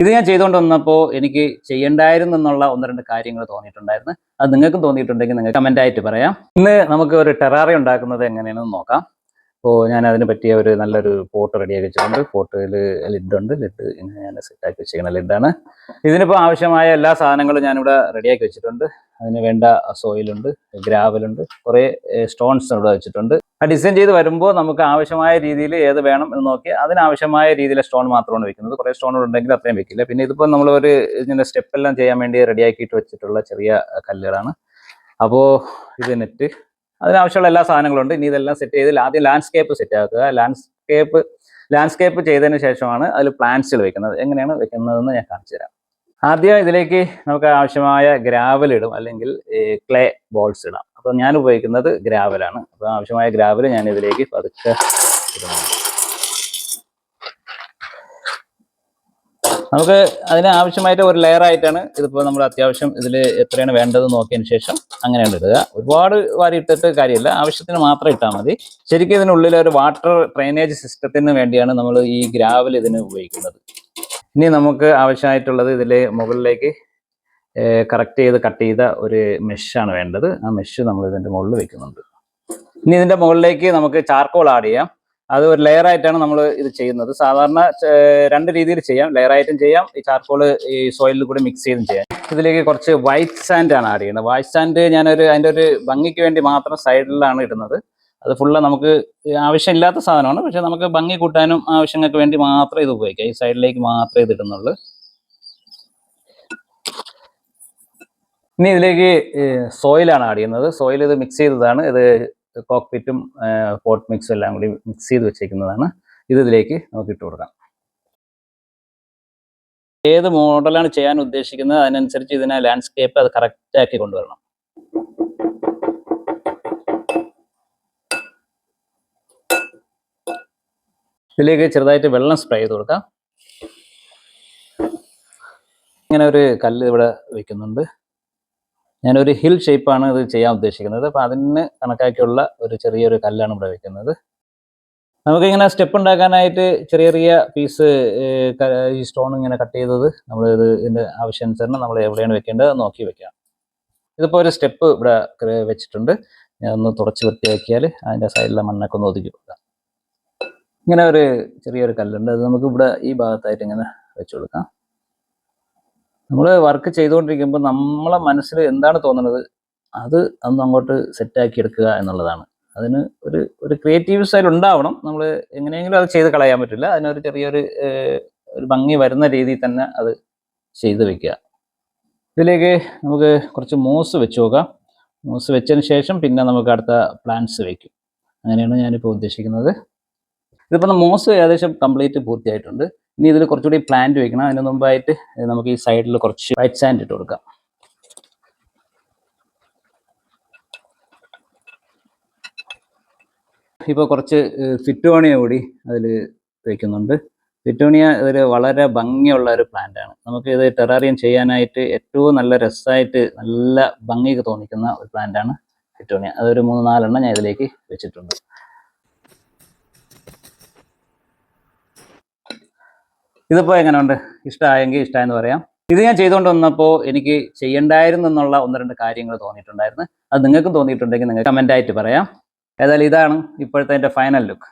ഇത് ഞാൻ ചെയ്തുകൊണ്ട് വന്നപ്പോൾ എനിക്ക് ചെയ്യണ്ടായിരുന്നെന്നുള്ള ഒന്ന് രണ്ട് കാര്യങ്ങൾ തോന്നിയിട്ടുണ്ടായിരുന്നു. അത് നിങ്ങൾക്കും തോന്നിയിട്ടുണ്ടെങ്കിൽ നിങ്ങൾക്ക് കമൻ്റ് ആയിട്ട് പറയാം. ഇന്ന് നമുക്ക് ഒരു ടെറാറി ഉണ്ടാക്കുന്നത് എങ്ങനെയാണെന്ന് നോക്കാം. അപ്പോൾ ഞാൻ അതിന് പറ്റിയ ഒരു നല്ലൊരു പോട്ട് റെഡിയാക്കി വെച്ചിട്ടുണ്ട്. പോട്ടിൽ ലിഡുണ്ട്. ലിഡ് ഇങ്ങനെ ഞാൻ സെറ്റാക്കി വെച്ചിരിക്കുന്ന ലിഡാണ്. ഇതിനിപ്പോൾ ആവശ്യമായ എല്ലാ സാധനങ്ങളും ഞാനിവിടെ റെഡിയാക്കി വെച്ചിട്ടുണ്ട്. അതിന് വേണ്ട സോയിലുണ്ട്, ഗ്രാവലുണ്ട്, കുറേ സ്റ്റോൺസ് ഇവിടെ വെച്ചിട്ടുണ്ട്. ആ ഡിസൈൻ ചെയ്ത് വരുമ്പോൾ നമുക്ക് ആവശ്യമായ രീതിയിൽ ഏത് വേണം എന്ന് നോക്കി അതിനാവശ്യമായ രീതിയിലെ സ്റ്റോൺ മാത്രമാണ് വെക്കുന്നത്. കുറേ സ്റ്റോണുകൾ ഉണ്ടെങ്കിൽ അത്രയും വെക്കില്ല. പിന്നെ ഇതിപ്പോൾ നമ്മളൊരു ഇതിൻ്റെ സ്റ്റെപ്പെല്ലാം ചെയ്യാൻ വേണ്ടി റെഡിയാക്കിയിട്ട് വെച്ചിട്ടുള്ള ചെറിയ കല്ലുകളാണ്. അപ്പോൾ ഇത് നെറ്റ്, അതിനാവശ്യമുള്ള എല്ലാ സാധനങ്ങളും ഉണ്ട്. ഇനി ഇതെല്ലാം സെറ്റ് ചെയ്ത് ആദ്യം ലാൻഡ്സ്കേപ്പ് സെറ്റ് ആക്കുക. ലാൻഡ്സ്കേപ്പ് ചെയ്തതിന് ശേഷമാണ് അതിൽ പ്ലാന്റ്സുകൾ വെക്കുന്നത്. എങ്ങനെയാണ് വെക്കുന്നതെന്ന് ഞാൻ കാണിച്ചു തരാം. ആദ്യം ഇതിലേക്ക് നമുക്ക് ആവശ്യമായ ഗ്രാവൽ ഇടും, അല്ലെങ്കിൽ ക്ലേ ബോൾസ് ഇടാം. അപ്പോൾ ഞാൻ ഉപയോഗിക്കുന്നത് ഗ്രാവലാണ്. അപ്പോൾ ആവശ്യമായ ഗ്രാവൽ ഞാൻ ഇതിലേക്ക് പതുക്കെ ഇടുന്നു. നമുക്ക് അതിന് ആവശ്യമായിട്ട് ഒരു ലെയർ ആയിട്ടാണ് ഇതിപ്പോൾ നമ്മൾ അത്യാവശ്യം ഇതിൽ എത്രയാണ് വേണ്ടത് നോക്കിയതിന് ശേഷം അങ്ങനെയാണ് ഇടുക. ഒരുപാട് വാരി ഇട്ടിട്ട് കാര്യമില്ല, ആവശ്യത്തിന് മാത്രം ഇട്ടാൽ മതി. ശരിക്കും ഇതിനുള്ളിൽ ഒരു വാട്ടർ ഡ്രെയിനേജ് സിസ്റ്റത്തിന് വേണ്ടിയാണ് നമ്മൾ ഈ ഗ്രാവൽ ഇതിന് ഉപയോഗിക്കുന്നത്. ഇനി നമുക്ക് ആവശ്യമായിട്ടുള്ളത് ഇതിൽ മുകളിലേക്ക് കറക്റ്റ് ചെയ്ത് കട്ട് ചെയ്ത ഒരു മെഷാണ് വേണ്ടത്. ആ മെഷ് നമ്മൾ ഇതിൻ്റെ മുകളിൽ വെക്കുന്നുണ്ട്. ഇനി ഇതിൻ്റെ മുകളിലേക്ക് നമുക്ക് ചാർക്കോൾ ആഡ് ചെയ്യാം. അത് ഒരു ലെയർ ആയിട്ടാണ് നമ്മൾ ഇത് ചെയ്യുന്നത്. സാധാരണ രണ്ട് രീതിയിൽ ചെയ്യാം, ലെയർ ആയിട്ടും ചെയ്യാം, ഈ ചാർക്കോൾ ഈ സോയിലിൽ കൂടി മിക്സ് ചെയ്തും ചെയ്യാം. ഇതിലേക്ക് കുറച്ച് വൈറ്റ് സാൻഡ് ആണ് ആഡ് ചെയ്യുന്നത്. വൈറ്റ് സാൻഡ് അതിൻ്റെ ഒരു ഭംഗിക്ക് വേണ്ടി മാത്രം സൈഡിലാണ് ഇടുന്നത്. അത് ഫുള്ള് നമുക്ക് ആവശ്യമില്ലാത്ത സാധനമാണ്, പക്ഷെ നമുക്ക് ഭംഗി കൂട്ടാനും ആവശ്യങ്ങൾക്ക് വേണ്ടി മാത്രം ഇത് ഉപയോഗിക്കാം. ഈ സൈഡിലേക്ക് മാത്രമേ ഇത് ഇടുന്നുള്ളൂ. ഇനി ഇതിലേക്ക് സോയിലാണ് ആഡ് ചെയ്യുന്നത്. സോയിൽ ഇത് മിക്സ് ചെയ്തതാണ്. ഇത് കോക്ക്പിറ്റും പോട്ട് മിക്സും എല്ലാം കൂടി മിക്സ് ചെയ്ത് വെച്ചേക്കുന്നതാണ്. ഇതിലേക്ക് നമുക്ക് ഇട്ട് കൊടുക്കാം. ഏത് മോഡലാണ് ചെയ്യാൻ ഉദ്ദേശിക്കുന്നത് അതിനനുസരിച്ച് ഇതിനെ ലാൻഡ്സ്കേപ്പ് അത് കറക്റ്റ് ആക്കി കൊണ്ടുവരണം. ഇതിലേക്ക് ചെറുതായിട്ട് വെള്ളം സ്പ്രേ ചെയ്ത് കൊടുക്കാം. ഇങ്ങനെ ഒരു കല്ല് ഇവിടെ വെക്കുന്നുണ്ട്. ഞാനൊരു ഹിൽ ഷേപ്പാണ് ഇത് ചെയ്യാൻ ഉദ്ദേശിക്കുന്നത്. അപ്പോൾ അതിന് കണക്കാക്കിയുള്ള ഒരു ചെറിയൊരു കല്ലാണ് ഇവിടെ വെക്കുന്നത്. നമുക്കിങ്ങനെ സ്റ്റെപ്പ് ഉണ്ടാക്കാനായിട്ട് ചെറിയ ചെറിയ പീസ് ഈ സ്റ്റോൺ ഇങ്ങനെ കട്ട് ചെയ്തത് നമ്മൾ ഇതിൻ്റെ ആവശ്യാനുസരണം നമ്മൾ എവിടെയാണ് വെക്കേണ്ടത് നോക്കി വെക്കാം. ഇതിപ്പോൾ ഒരു സ്റ്റെപ്പ് ഇവിടെ വെച്ചിട്ടുണ്ട്. ഞാൻ ഒന്ന് തുടച്ച് വൃത്തിയാക്കിയാൽ അതിൻ്റെ സൈഡിലെ മണ്ണൊക്കെ ഒന്ന് ഒതുക്കി കൊടുക്കാം. ഇങ്ങനെ ഒരു ചെറിയൊരു കല്ലുണ്ട്. അത് നമുക്ക് ഇവിടെ ഈ ഭാഗത്തായിട്ട് ഇങ്ങനെ വെച്ച് കൊടുക്കാം. നമ്മൾ വർക്ക് ചെയ്തുകൊണ്ടിരിക്കുമ്പോൾ നമ്മളെ മനസ്സിൽ എന്താണ് തോന്നുന്നത് അത് ഒന്ന് അങ്ങോട്ട് സെറ്റാക്കി എടുക്കുക എന്നുള്ളതാണ്. അതിന് ഒരു ക്രിയേറ്റീവ് സ്റ്റൈൽ ഉണ്ടാവണം. നമ്മൾ എങ്ങനെയെങ്കിലും അത് ചെയ്ത് കളയാൻ പറ്റില്ല. അതിനൊരു ചെറിയൊരു ഭംഗി വരുന്ന രീതിയിൽ തന്നെ അത് ചെയ്ത് വെക്കുക. ഇതിലേക്ക് നമുക്ക് കുറച്ച് മൂസ് വെച്ച് നോക്കാം. മൂസ് വെച്ചതിന് ശേഷം പിന്നെ നമുക്ക് അടുത്ത പ്ലാന്റ്സ് വയ്ക്കും. അങ്ങനെയാണ് ഞാനിപ്പോൾ ഉദ്ദേശിക്കുന്നത്. ഇതിപ്പോൾ മോസ് ഏകദേശം കംപ്ലീറ്റ് പൂർത്തിയായിട്ടുണ്ട്. ഇനി ഇതിൽ കുറച്ചുകൂടി പ്ലാന്റ് വെക്കണം. അതിന് മുമ്പായിട്ട് നമുക്ക് ഈ സൈഡിൽ കുറച്ച് വൈറ്റ് സാൻഡ് ഇട്ട് കൊടുക്കാം. ഇപ്പോൾ കുറച്ച് ഫിറ്റോണിയ കൂടി അതിൽ വയ്ക്കുന്നുണ്ട്. ഫിറ്റോണിയ ഒരു വളരെ ഭംഗിയുള്ള ഒരു പ്ലാന്റാണ്. നമുക്ക് ഇത് ടെറാറിയം ചെയ്യാനായിട്ട് ഏറ്റവും നല്ല രസമായിട്ട് നല്ല ഭംഗിക്ക് തോന്നിക്കുന്ന ഒരു പ്ലാന്റാണ് ഫിറ്റോണിയ. അതൊരു 3-4 എണ്ണം ഞാൻ ഇതിലേക്ക് വെച്ചിട്ടുണ്ട്. ഇതിപ്പോൾ എങ്ങനെയുണ്ട്? ഇഷ്ടമായെങ്കിൽ ഇഷ്ടമായെന്ന് പറയാം. ഇത് ഞാൻ ചെയ്തുകൊണ്ട് വന്നപ്പോൾ എനിക്ക് ചെയ്യണ്ടായിരുന്നെന്നുള്ള ഒന്ന് രണ്ട് കാര്യങ്ങൾ തോന്നിയിട്ടുണ്ടായിരുന്നു. അത് നിങ്ങൾക്കും തോന്നിയിട്ടുണ്ടെങ്കിൽ നിങ്ങൾ കമൻ്റ് ആയിട്ട് പറയാം. ഏതായാലും ഇതാണ് ഇപ്പോഴത്തെ എൻ്റെ ഫൈനൽ ലുക്ക്.